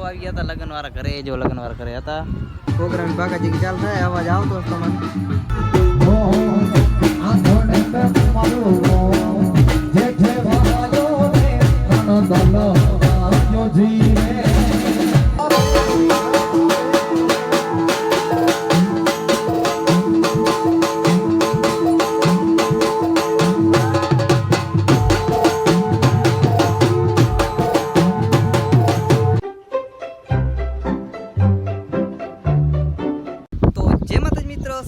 આવી ગયા હતા લગ્ન વાળા ઘરે, જો લગ્ન વાળા ઘરે હતા. પ્રોગ્રામ બાકાજી ચાલુ થાય, અવાજ આવતો હતો મને.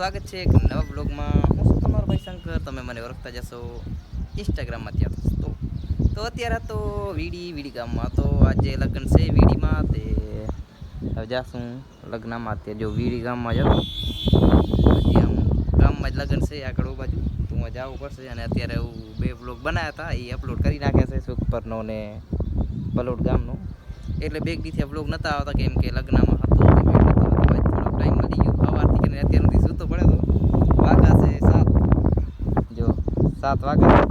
સ્વાગત છે એક નવા બ્લોગમાં. હું છું તમારો ભાઈ શંકર. તમે મને ઓળખતા જશો ઇન્સ્ટાગ્રામમાં ત્યાં તો અત્યારે તો વીડી ગામમાં તો આજે લગ્ન છે વીડીમાં. તે હવે જાશું લગ્નમાં. અત્યારે જો વીડી ગામમાં જતો હજી આમ ગામમાં જ લગ્ન છે આગળ બાજુ, તો હું જવું પડશે. અને અત્યારે હું 2 બ્લોગ બનાવ્યા હતા, એ અપલોડ કરી નાખ્યા છે, સુખપરનો ને બલોડ ગામનો. એટલે 2 દિવસથી બ્લોગ નહોતા આવતા કેમ કે લગ્નમાં હતો, થોડોક ટાઈમ મળી ગયો. સવારથી કરીને અત્યાર સુધી સૂતો પડે તો વાગા છે 7, જો 7 વાગ્યા.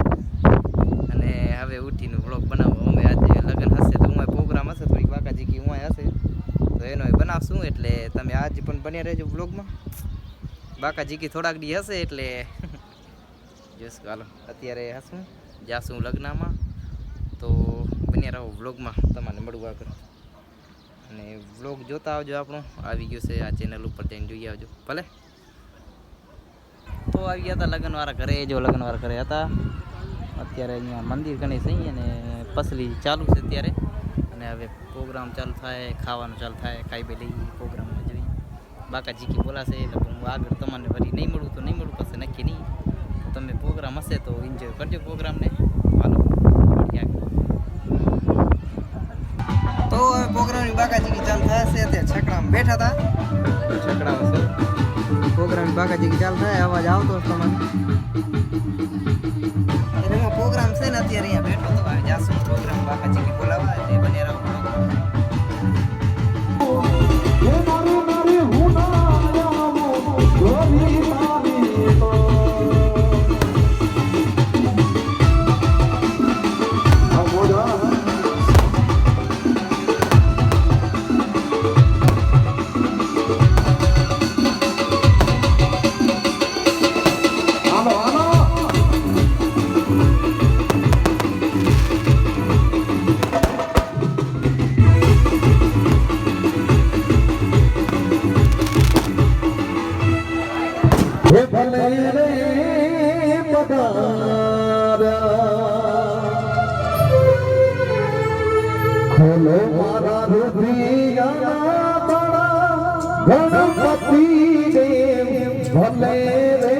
અને હવે ઉઠીને વ્લોગ બનાવો. અમે આજે લગ્ન હશે તો હું પ્રોગ્રામ હશે, થોડીક વાગાજી કે હું હશે તો એનો બનાવશું. એટલે તમે આજ પણ બન્યા રહેજો વ્લોગમાં. બાકાજી કે થોડાક દી હશે એટલે જોઈશું. હાલો અત્યારે હશું જાશું લગ્નમાં, તો બન્યા રહો વ્લોગમાં. તમારે મળવું આગળ અને વ્લોગ જોતા આવજો. આપણો આવી ગયો છે આ ચેનલ ઉપર, જઈને જોઈ આવજો ભલે. તો આવી ગયા હતા લગ્ન વાળા ઘરે, જો લગ્ન વાળા ઘરે હતા. અત્યારે અહીંયા મંદિર ગણેશ અહીં અને પસલી ચાલુ છે અત્યારે. અને હવે પ્રોગ્રામ ચાલુ થાય, ખાવાનું ચાલુ થાય, ખાઈ બે લઈ પ્રોગ્રામમાં જોઈ. બાકાજી કી બોલાશે એટલે હું આગળ તમને ફરી નહીં મળું તો નહીં મળું, પછી નક્કી નહીં. તમે પ્રોગ્રામ હશે તો એન્જોય કરજો પ્રોગ્રામને. હાલો તો હવે પ્રોગ્રામની બાકાજી ચાલુ થાય છે. અત્યારે છકડામાં બેઠા હતા, છકડામાં છે પ્રોગ્રામની બાકાજી ચાલુ થાય, અવાજ આવતો હતો મને. એમાં પ્રોગ્રામ છે ને અત્યારે અહીંયા બેઠો તો હવે જાશું પ્રોગ્રામ બાકાજી બોલાવવા એટલે બને રહો. ખોલો મારા રુધિયાના તાળા, ગણપતિ દેવ ભલે રે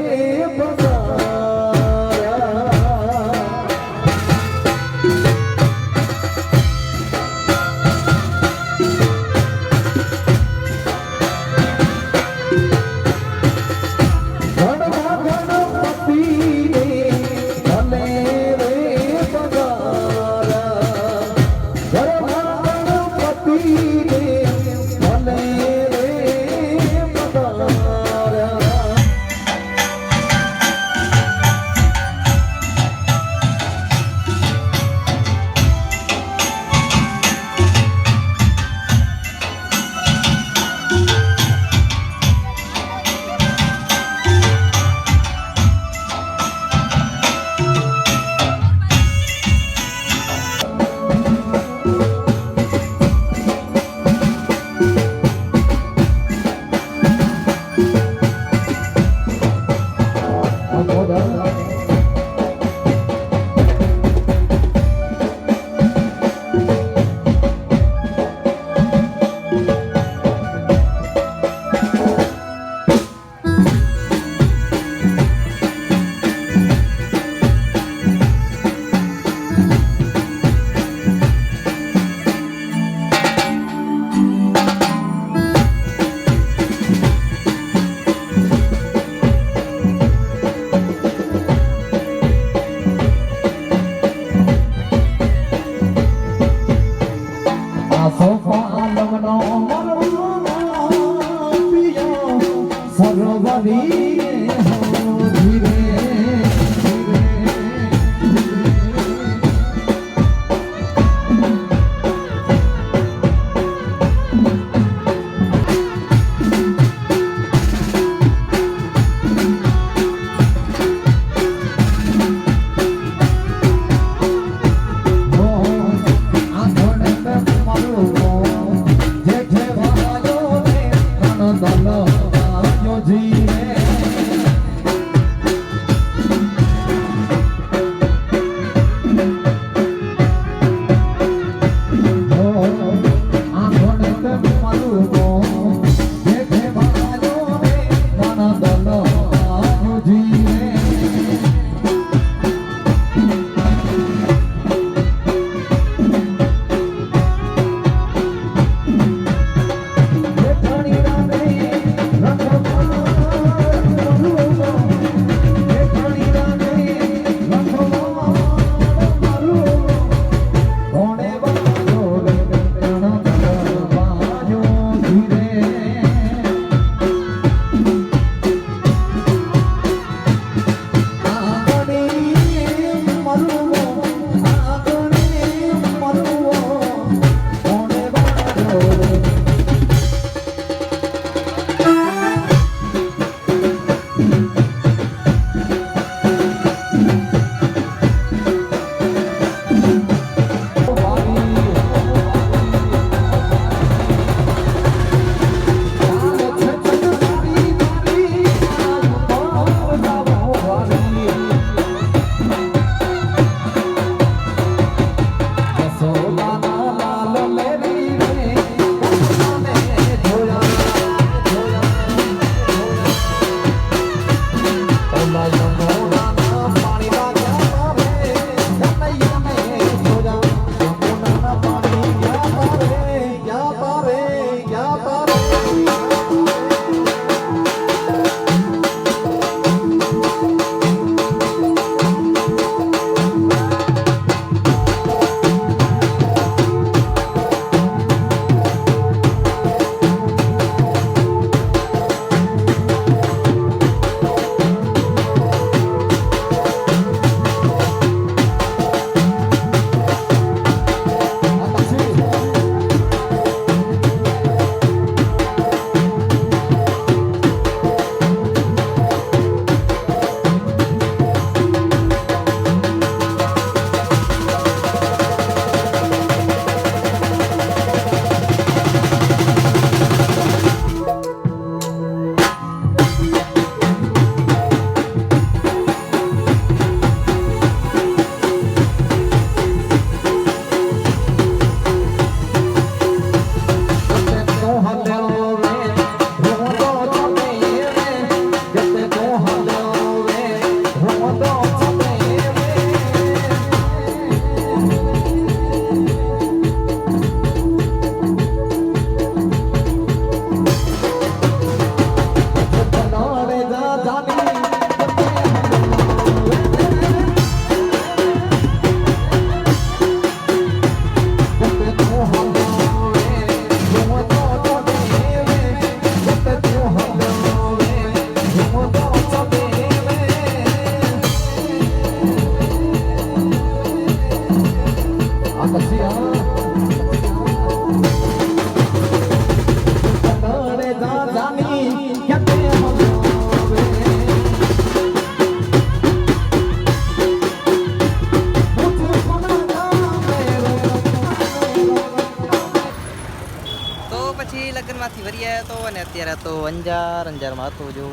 તો પછી લગ્નમાંથી વરી આવ્યા તો અને અત્યારે તો અંજારમાં હતો જો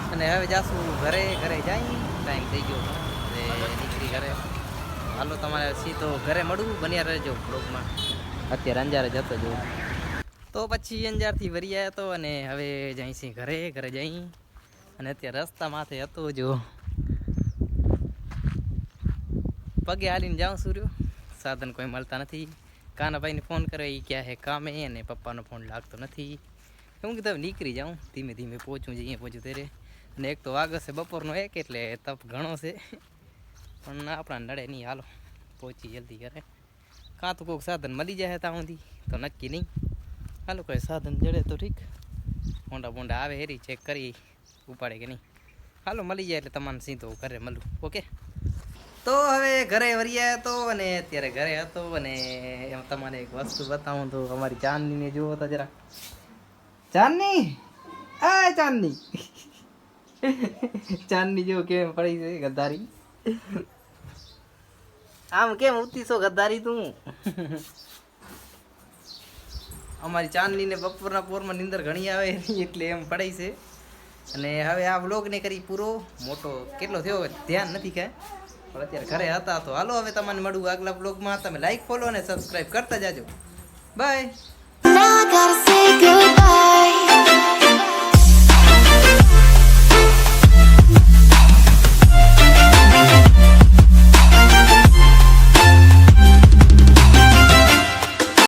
અને હવે જાશું ઘરે જાય ટાઈમ થઈ ગયો એટલે નીકળી ઘરે હાલો તમારે સીધો ઘરે મળું બન્યા રહેજો બ્લોગમાં અત્યારે અંજાર જ હતો જો તો પછી અંજારથી વરી આવ્યા તો અને હવે જઈશી ઘરે જઈ અને અત્યારે રસ્તા માથે હતો જો પગે હાલીને જાઉં સૂર્યો સાધન કોઈ મળતા નથી કાનાભાઈને ફોન કર્યો એ ક્યાં હે કામે અને પપ્પાનો ફોન લાગતો નથી હું કીધું નીકળી જાઉં ધીમે પહોંચું જઈએ પહોંચું ત્યારે અને એક તો વાગે છે બપોરનો એક એટલે તપ ઘણો છે પણ આપણા નડે નહીં હાલો પહોંચી જલ્દી કરે કાં તો કોઈક સાધન મળી જાય ત્યાં સુધી તો નક્કી નહીં હાલો કોઈ સાધન જડે તો ઠીક બોંડા આવે હેરી ચેક કરી ઉપાડે કે નહીં હાલો મળી જાય એટલે તમારે સીધો ઘરે મળું ઓકે તો હવે ઘરે વરિયા હતો અને અત્યારે ઘરે હતો અને એમ તમારે એક વસ્તુ બતાવું તો અમારી ચાંદનીને જુઓ તો જરા ચાંદની ચાંદની જેવું કેમ પડી છે ગદ્દારી આમ કેમ ઉતીસો ગદ્દારી તું અમારી ચાંદનીને બપોરના પોરમાં નીંદર ઘણી આવે એટલે એમ પડાય છે અને હવે આ વ્લોગને કરી પૂરો મોટો કેટલો થયો ધ્યાન નથી કાંઈ પણ અત્યારે ઘરે હતા તો હાલો હવે તમને મળું આગલા બ્લોગમાં તમે લાઈક ફોલો અને સબસ્ક્રાઈબ કરતા જાજો બાય